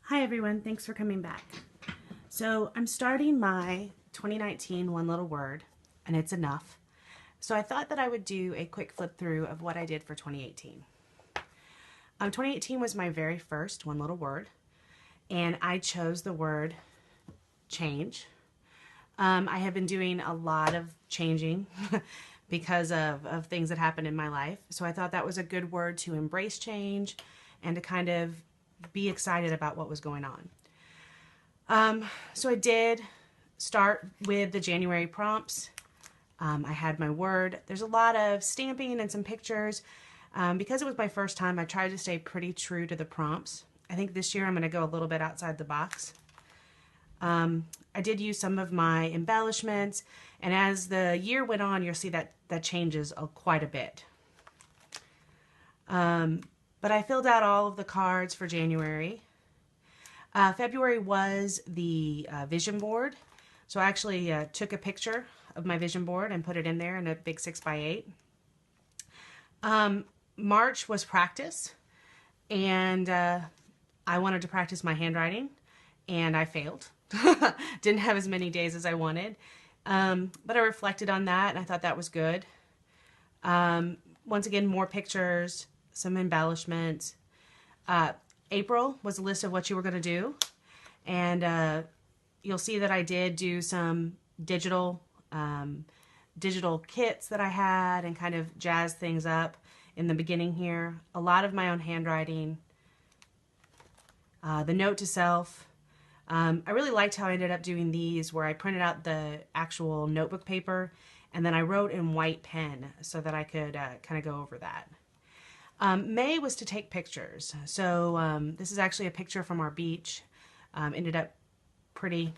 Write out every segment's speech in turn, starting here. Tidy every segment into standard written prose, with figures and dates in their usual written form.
Hi everyone, thanks for coming back. So I'm starting my 2019 One Little Word, and it's enough. So I thought that I would do a quick flip through of what I did for 2018. 2018 was my very first One Little Word, and I chose the word change. I have been doing a lot of changing because of things that happened in my life. So I thought that was a good word to embrace change and to kind of be excited about what was going on. So I did start with the January prompts. I had my word. There's a lot of stamping and some pictures. Because it was my first time, I tried to stay pretty true to the prompts. I think this year I'm going to go a little bit outside the box. I did use some of my embellishments, and as the year went on, you'll see that changes quite a bit. But I filled out all of the cards for January. February was the vision board. So I actually took a picture of my vision board and put it in there in a big 6x8. March was practice, and I wanted to practice my handwriting, and I failed. Didn't have as many days as I wanted. But I reflected on that, and I thought that was good. Once again, more pictures, some embellishments. April was a list of what you were going to do, and you'll see that I did do some digital kits that I had and kind of jazz things up in the beginning here. A lot of my own handwriting. The note to self. I really liked how I ended up doing these, where I printed out the actual notebook paper and then I wrote in white pen so that I could kind of go over that. May was to take pictures. So this is actually a picture from our beach. Ended up pretty.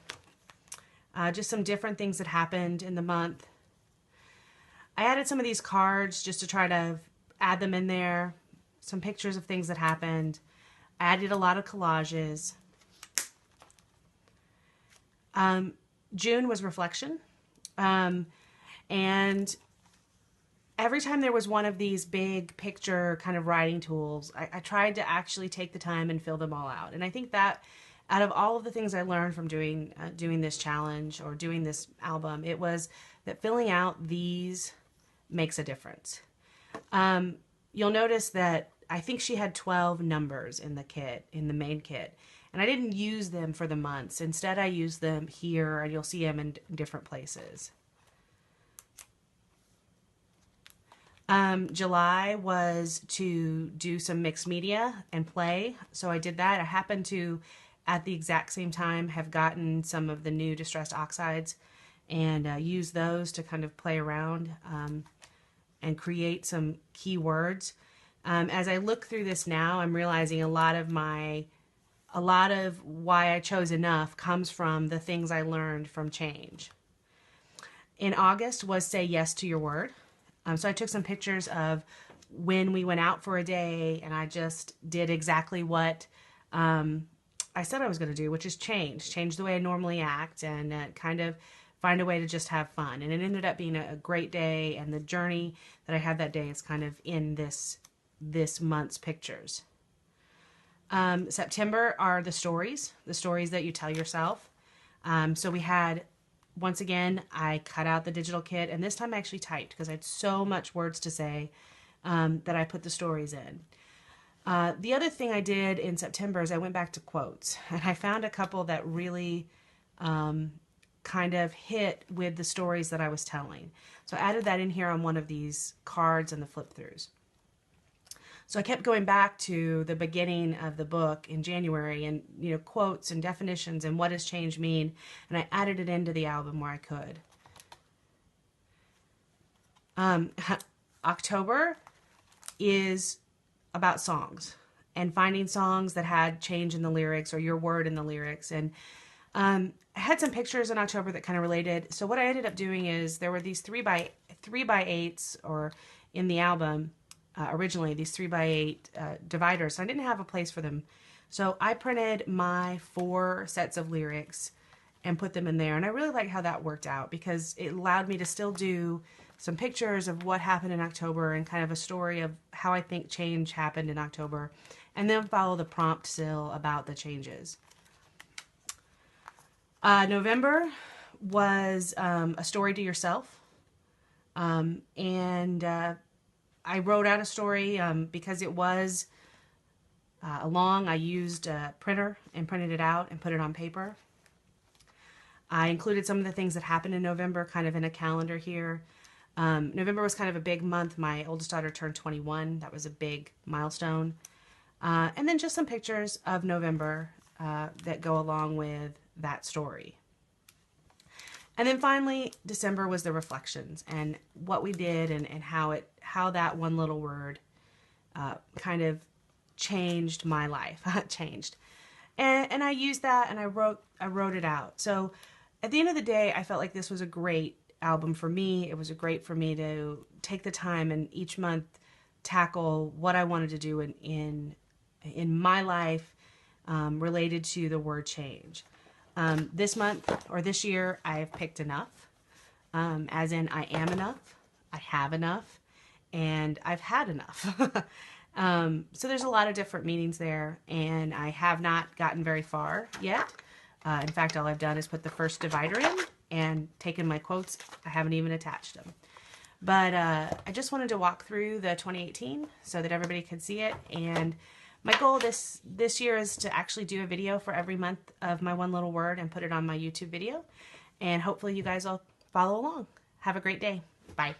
Just some different things that happened in the month. I added some of these cards just to try to add them in there. Some pictures of things that happened. I added a lot of collages. June was reflection. And every time there was one of these big picture kind of writing tools, I tried to actually take the time and fill them all out. And I think that out of all of the things I learned from doing this challenge or doing this album, it was that filling out these makes a difference. You'll notice that I think she had 12 numbers in the kit, in the main kit. And I didn't use them for the months. Instead, I used them here, and you'll see them in different places. July was to do some mixed media and play, so I did that. I happened to, at the exact same time, have gotten some of the new distressed oxides and use those to kind of play around and create some keywords. As I look through this now, I'm realizing a lot of why I chose enough comes from the things I learned from change. In August was say yes to your word. So I took some pictures of when we went out for a day, and I just did exactly what I said I was going to do, which is change the way I normally act, and kind of find a way to just have fun. And it ended up being a great day, and the journey that I had that day is kind of in this month's pictures. September are the stories that you tell yourself. So we had, once again, I cut out the digital kit, and this time I actually typed because I had so much words to say that I put the stories in. The other thing I did in September is I went back to quotes, and I found a couple that really kind of hit with the stories that I was telling. So I added that in here on one of these cards and the flip throughs. So I kept going back to the beginning of the book in January and, quotes and definitions and what does change mean, and I added it into the album where I could. October is about songs and finding songs that had change in the lyrics or your word in the lyrics. And I had some pictures in October that kind of related. So what I ended up doing is there were these 3x8s or in the album. Originally, these 3x8 dividers, so I didn't have a place for them. So I printed my 4 sets of lyrics and put them in there. And I really like how that worked out because it allowed me to still do some pictures of what happened in October and kind of a story of how I think change happened in October. and then follow the prompt still about the changes. November was a story to yourself. And I wrote out a story because it was long. I used a printer and printed it out and put it on paper. I included some of the things that happened in November kind of in a calendar here. November was kind of a big month. My oldest daughter turned 21. That was a big milestone. And then just some pictures of November that go along with that story. And then finally, December was the reflections and what we did and how that one little word kind of changed my life. Changed. And I used that and I wrote it out. So at the end of the day, I felt like this was a great album for me. It was great for me to take the time and each month tackle what I wanted to do in my life related to the word change. This month or this year, I've picked enough, as in I am enough, I have enough, and I've had enough. So there's a lot of different meanings there, and I have not gotten very far yet. In fact, all I've done is put the first divider in and taken my quotes. I haven't even attached them. But I just wanted to walk through the 2018 so that everybody could see it. And my goal this year is to actually do a video for every month of my one little word and put it on my YouTube video. And hopefully you guys will follow along. Have a great day. Bye.